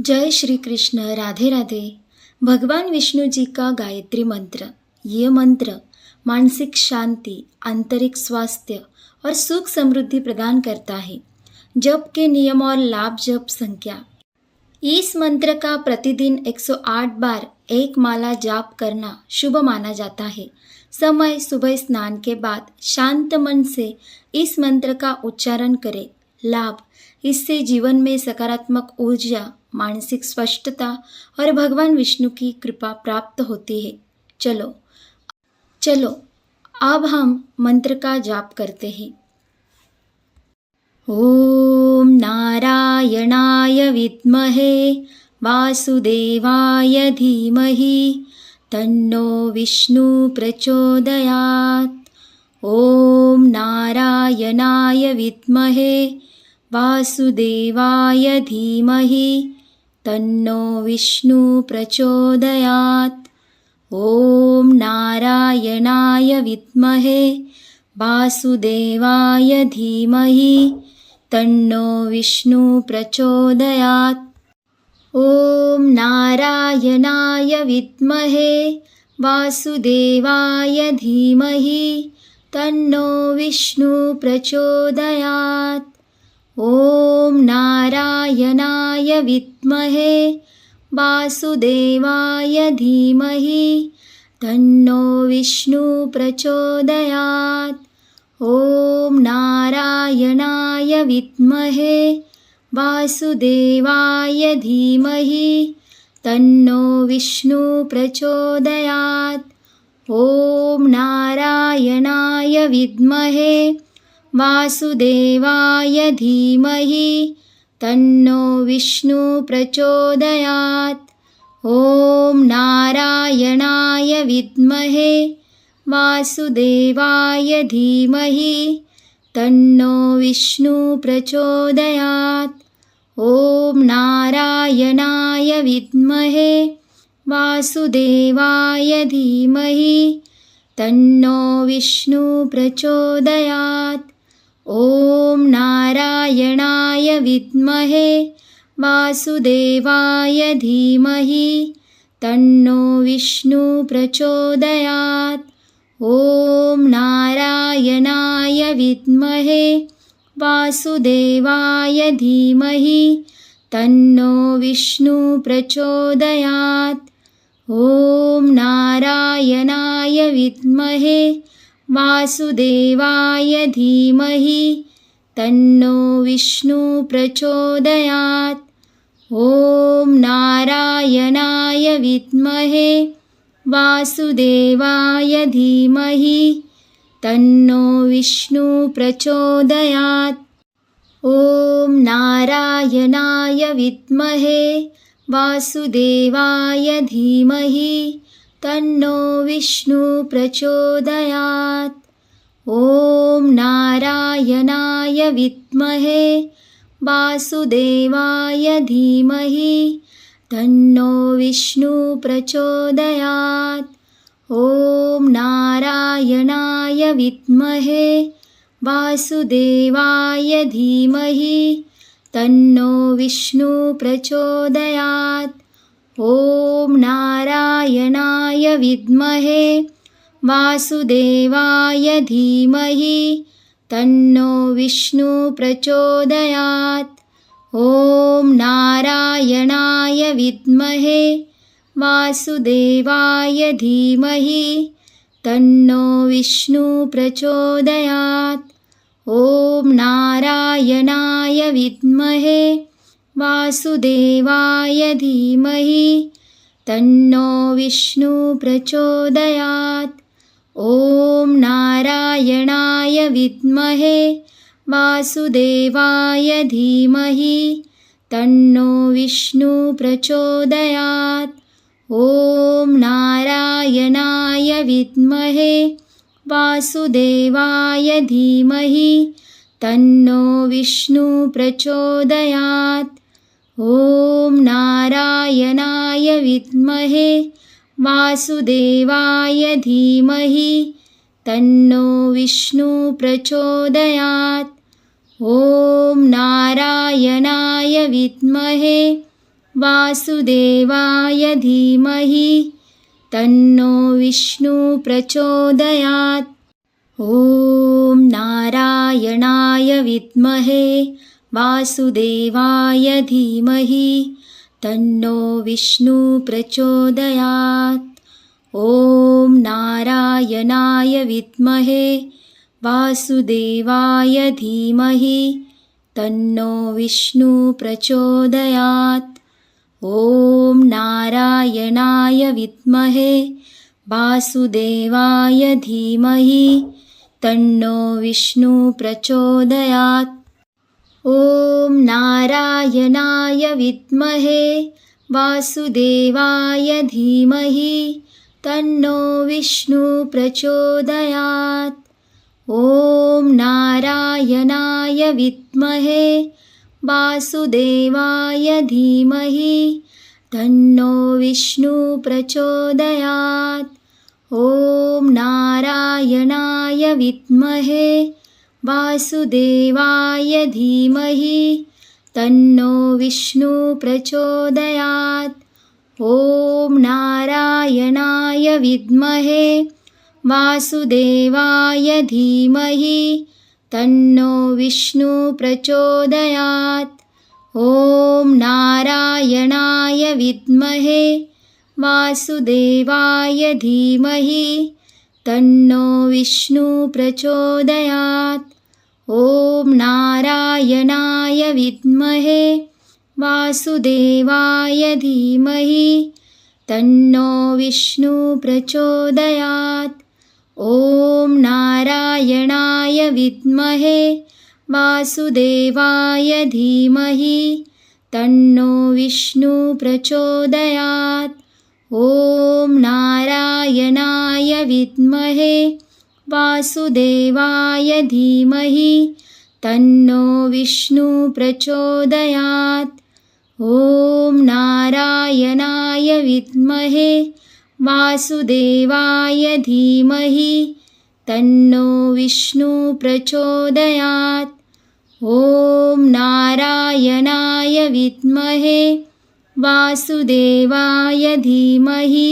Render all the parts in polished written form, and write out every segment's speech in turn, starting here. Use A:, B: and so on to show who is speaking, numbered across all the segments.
A: जय श्री कृष्ण। राधे राधे। भगवान विष्णु जी का गायत्री मंत्र। ये मंत्र मानसिक शांति, आंतरिक स्वास्थ्य और सुख समृद्धि प्रदान करता है। जप के नियम और लाभ। जप संख्या। इस मंत्र का प्रतिदिन 108 बार एक माला जाप करना शुभ माना जाता है। समय सुबह स्नान के बाद शांत मन से इस मंत्र का उच्चारण करें। लाभ। इससे जीवन में सकारात्मक ऊर्जा, मानसिक स्पष्टता और भगवान विष्णु की कृपा प्राप्त होती है। चलो चलो अब हम मंत्र का जाप करते हैं। ओम नारायणाय विद्महे वासुदेवाय धीमहि तन्नो विष्णु प्रचोदयात्। ओम नारायणाय विद्महे वासुदेवाय धीमहि तन्नो विष्णु प्रचोदयात्। ओम नारायणाय विद्महे वासुदेवाय धीमहि तन्नो विष्णु प्रचोदयात्। ओम नारायणाय विद्महे वासुदेवाय धीमहि तन्नो विष्णु प्रचोदयात्। ओम नारायणाय विद्महे वासुदेवाय धीमहि तन्नो विष्णु प्रचोदयात्। ओम नारायणाय विद्महे वासुदेवाय धीमहि तन्नो विष्णु प्रचोदयात्। ओम नारायणाय विद्महे वासुदेवाय धीमहि तन्नो विष्णु प्रचोदयात्। ओम नारायणाय विद्महे वासुदेवाय धीमहि तन्नो विष्णु प्रचोदयात्। ओम नारायणाय विद्महे वासुदेवाय धीमहि तन्नो विष्णु प्रचोदयात्। ओम नारायणाय विद्महे वासुदेवाय धीमहि तन्नो विष्णु प्रचोदयात्। ओम नारायणाय विद्महे वासुदेवाय धीमहि तन्नो विष्णु प्रचोदयात्। ओम नारायणाय विद्महे वासुदेवाय धीमहि तन्नो विष्णु प्रचोदयात्। ओम नारायणाय विद्महे वासुदेवाय धीमहि तन्नो विष्णु प्रचोदयात्। ओम नारायणाय विद्महे वासुदेवाय धीमहि तन्नो विष्णु प्रचोदयात्। ओम नारायणाय विद्महे वासुदेवाय धीमहि तन्नो विष्णु प्रचोदयात्। ओम नारायणाय विद्महे वासुदेवाय धीमहि तन्नो विष्णु प्रचोदयात्। ओम नारायणाय विद्महे वासुदेवाय धीमहि तन्नो विष्णु प्रचोदयात्। ओम नारायणाय विद्महे वासुदेवाय धीमहि तन्नो विष्णु प्रचोदयात्। ओम नारायणाय विद्महे वासुदेवाय धीमहि तन्नो विष्णु प्रचोदयात्। ओम नारायणाय विद्महे वासुदेवाय धीमहि तन्नो विष्णु प्रचोदयात्। ओम नारायणाय विद्महे वासुदेवाय धीमहि तन्नो विष्णु प्रचोदयात्। ओम नारायणाय विद्महे वासुदेवाय धीमहि तन्नो विष्णु प्रचोदयात्। ओम नारायणाय विद्महे वासुदेवाय धीमहि तन्नो विष्णु प्रचोदयात्। ॐ नारायणाय विद्महे वासुदेवाय धीमहि तन्नो विष्णु प्रचोदयात्। ॐ नारायणाय विद्महे वासुदेवाय धीमहि तन्नो विष्णु प्रचोदयात्। ॐ नारायणाय विद्महे वासुदेवाय धीमहि तन्नो विष्णु प्रचोदयात्। ॐ नारायणाय विद्महे वासुदेवाय धीमहि तन्नो विष्णु प्रचोदयात्। ॐ नारायणाय विद्महे वासुदेवाय धीमहि तन्नो विष्णु प्रचोदयात्। ॐ नारायणाय विद्महे वासुदेवाय धीमहि तन्नो विष्णु प्रचोदयात्। ॐ नारायणाय विद्महे वासुदेवाय धीमहि तन्नो विष्णु प्रचोदयात्। ॐ नारायणाय विद्महे वासुदेवाय धीमहि तन्नो विष्णु प्रचोदयात्। ॐ नारायणाय विद्महे वासुदेवाय धीमहि तन्नो विष्णु प्रचोदयात्। ॐ नारायणाय विद्महे वासुदेवाय धीमहि तन्नो विष्णु प्रचोदयात्। ॐ नारायणाय विद्महे वासुदेवाय धीमहि तन्नो विष्णु प्रचोदयात्। ॐ नारायणाय विद्महे वासुदेवाय धीमहि तन्नो विष्णु प्रचोदयात्। ॐ नारायणाय विद्महे वासुदेवाय धीमहि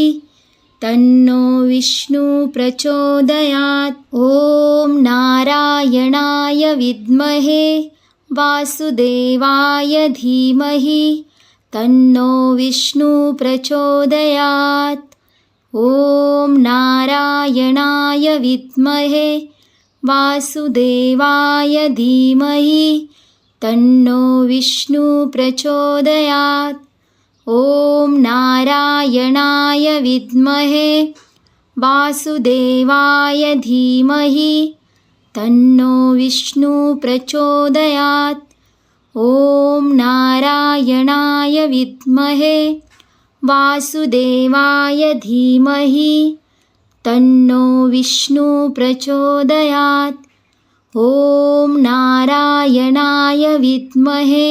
A: तन्नो विष्णु प्रचोदयात्। ॐ नारायणाय विद्महे वासुदेवाय धीमहि तन्नो विष्णु प्रचोदयात्। ॐ नारायणाय विद्महे वासुदेवाय धीमहि तन्नो विष्णु प्रचोदयात्। ॐ नारायणाय विद्महे वासुदेवाय धीमहि तन्नो विष्णु प्रचोदयात्। ॐ नारायणाय विद्महे वासुदेवाय धीमहि तन्नो विष्णु प्रचोदयात्। ॐ नारायणाय विद्महे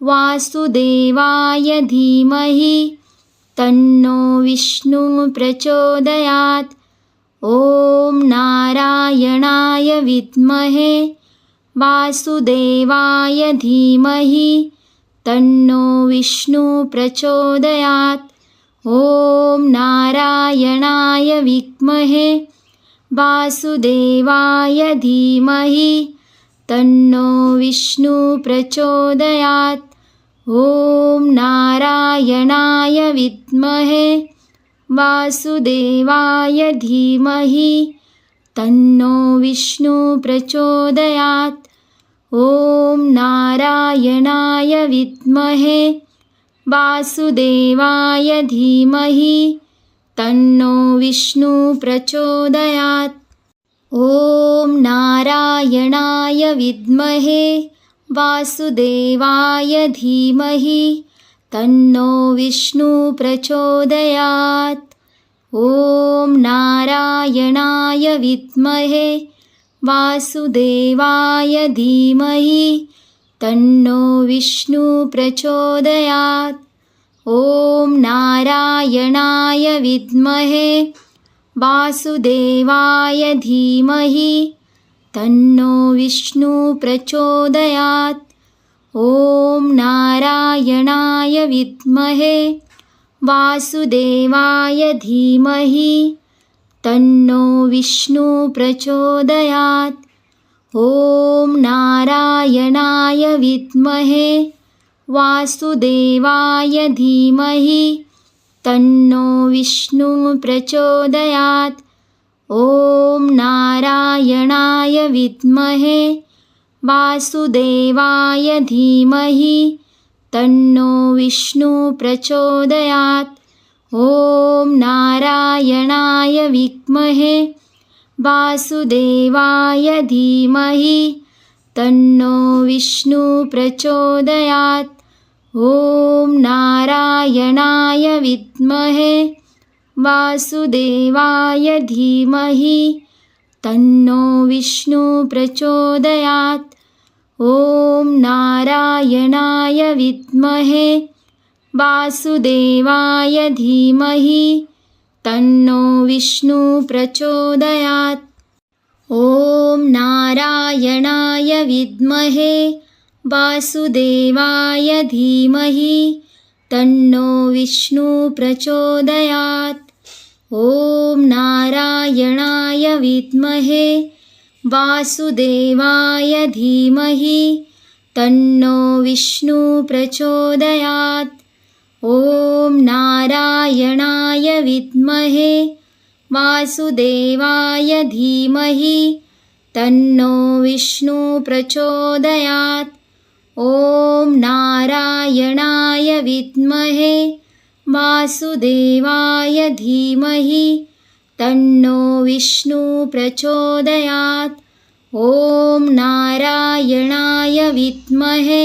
A: वासुदेवाय धीमहि तन्नो विष्णु प्रचोदयात्। ॐ नारायणाय विद्महे वासुदेवाय धीमहि तन्नो विष्णु प्रचोदयात्। ॐ नारायणाय विद्महे वासुदेवाय धीमहि तन्नो विष्णु प्रचोदयात्। ॐ नारायणाय विद्महे वासुदेवाय धीमहि तन्नो विष्णु प्रचोदयात्। ॐ नारायणाय विद्महे वासुदेवाय धीमहि तन्नो विष्णु प्रचोदयात्। ॐ नारायणाय विद्महे वासुदेवाय धीमहि तन्नो विष्णु प्रचोदयात्। ॐ नारायणाय विद्महे वासुदेवाय धीमहि तन्नो विष्णु प्रचोदयात्। ॐ नारायणाय विद्महे वासुदेवाय धीमहि तन्नो विष्णु प्रचोदयात्। ॐ नारायणाय विद्महे वासुदेवाय धीमहि तन्नो विष्णु प्रचोदयात्। ॐ नारायणाय विद्महे वासुदेवाय धीमहि तन्नो विष्णु प्रचोदयात्। ॐ नारायणाय विद्महे वासुदेवाय धीमहि तन्नो विष्णु प्रचोदयात्। ॐ नारायणाय विद्महे वासुदेवाय धीमहि तन्नो विष्णु प्रचोदयात्। ॐ नारायणाय विद्महे वासुदेवाय धीमहि तन्नो विष्णु प्रचोदयात्। ॐ नारायणाय विद्महे वासुदेवाय धीमहि तन्नो विष्णु प्रचोदयात्। ॐ नारायणाय विद्महे वासुदेवाय धीमहि तन्नो विष्णु प्रचोदयात्। ॐ नारायणाय विद्महे वासुदेवाय धीमहि तन्नो विष्णु प्रचोदयात्। ॐ नारायणाय विद्महे वासुदेवाय धीमहि तन्नो विष्णु प्रचोदयात्। ॐ नारायणाय विद्महे वासुदेवाय धीमहि तन्नो विष्णु प्रचोदयात्। ॐ नारायणाय विद्महे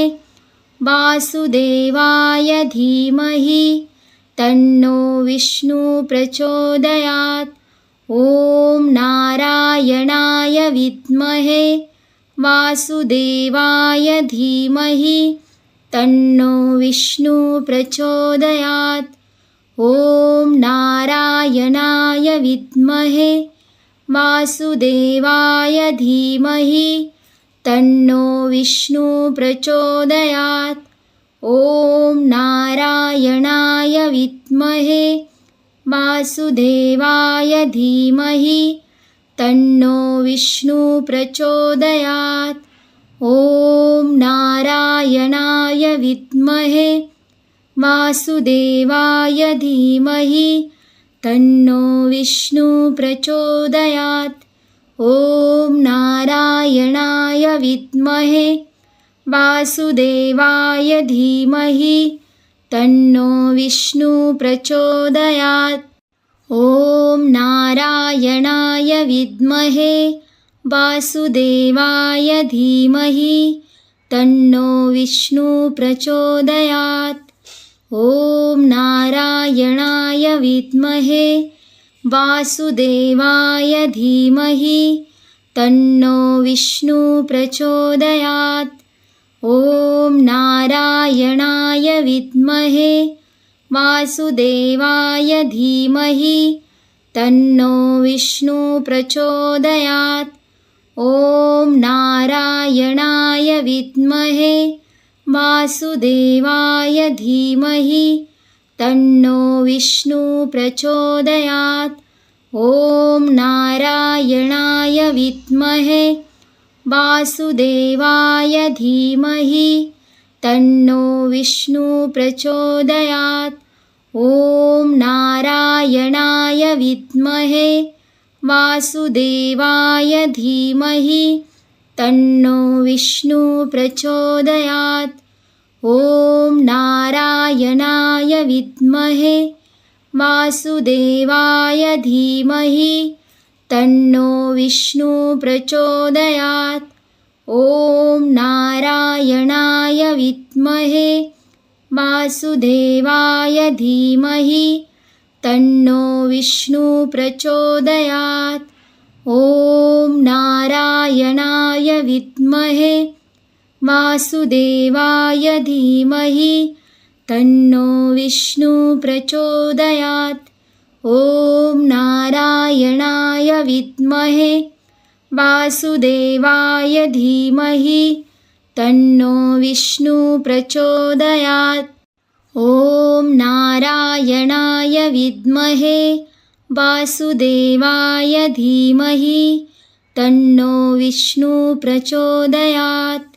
A: वासुदेवाय धीमहि तन्नो विष्णु प्रचोदयात्। ॐ नारायणाय विद्महे वासुदेवाय धीमहि तन्नो विष्णु प्रचोदयात्। ॐ नारायणाय विद्महे वासुदेवाय धीमहि तन्नो विष्णु प्रचोदयात्। ॐ नारायणाय विद्महे वासुदेवाय धीमहि तन्नो विष्णु प्रचोदयात्। ॐ नारायणाय विद्महे वासुदेवाय धीमहि तन्नो विष्णु प्रचोदयात्। ॐ नारायणाय विद्महे वासुदेवाय धीमहि तन्नो विष्णु प्रचोदयात्। ॐ नारायणाय विद्महे वासुदेवाय धीमहि तन्नो विष्णु प्रचोदयात्। ॐ नारायणाय विद्महे वासुदेवाय धीमहि तन्नो विष्णु प्रचोदयात्। ॐ नारायणाय विद्महे वासुदेवाय धीमहि तन्नो विष्णु प्रचोदयात्। ॐ नारायणाय विद्महे वासुदेवाय धीमहि तन्नो विष्णु प्रचोदयात्। ॐ नारायणाय विद्महे वासुदेवाय धीमहि तन्नो विष्णु प्रचोदयात्। ॐ नारायणाय विद्महे वासुदेवाय धीमहि तन्नो विष्णु प्रचोदयात्। ॐ नारायणाय विद्महे वासुदेवाय धीमहि तन्नो विष्णु प्रचोदयात्। ॐ नारायणाय विद्महे वासुदेवाय धीमहि तन्नो विष्णु प्रचोदयात्। ॐ नारायणाय विद्महे वासुदेवाय धीमहि तन्नो विष्णु प्रचोदयात्। ॐ नारायणाय विद्महे वासुदेवाय धीमहि तन्नो विष्णु प्रचोदयात्। ॐ नारायणाय विद्महे वासुदेवाय धीमहि तन्नो विष्णु प्रचोदयात्।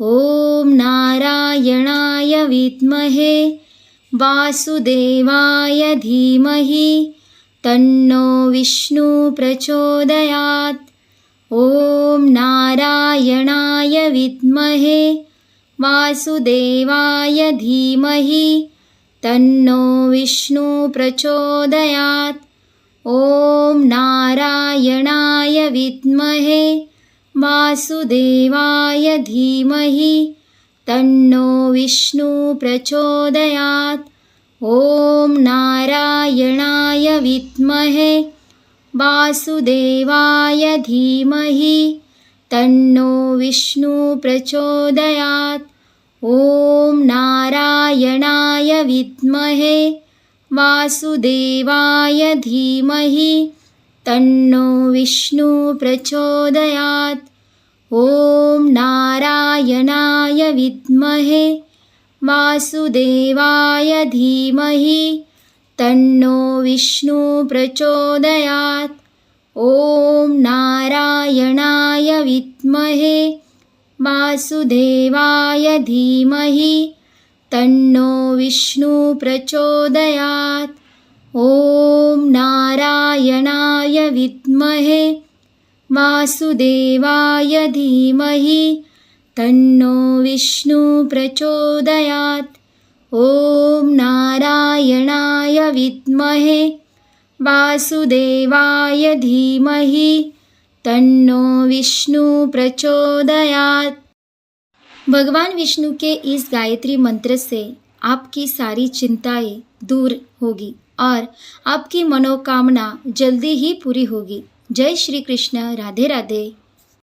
A: ॐ नारायणाय विद्महे वासुदेवाय धीमहि तन्नो विष्णु प्रचोदयात्। ॐ नारायणाय विद्महे वासुदेवाय धीमहि तन्नो विष्णु प्रचोदयात्। ॐ नारायणाय विद्महे वासुदेवाय धीमहि तन्नो विष्णु प्रचोदयात्। ॐ नारायणाय विद्महे वासुदेवाय धीमहि तन्नो विष्णु प्रचोदयात्। ॐ नारायणाय विद्महे वासुदेवाय धीमहि तन्नो विष्णु प्रचोदयात्। ॐ नारायणाय विद्महे वासुदेवाय धीमहि तन्नो विष्णु प्रचोदयात्। ॐ नारायणाय विद्महे वासुदेवाय धीमहि तन्नो विष्णु प्रचोदयात्। ॐ नारायणाय विद्महे वासुदेवाय धीमहि तन्नो विष्णु प्रचोदयात्। ॐ नारायणाय विद्महे वासुदेवाय धीमहि तन्नो विष्णु प्रचोदयात्। भगवान विष्णु के इस गायत्री मंत्र से आपकी सारी चिंताएं दूर होगी और आपकी मनोकामना जल्दी ही पूरी होगी। जय श्री कृष्ण। राधे राधे।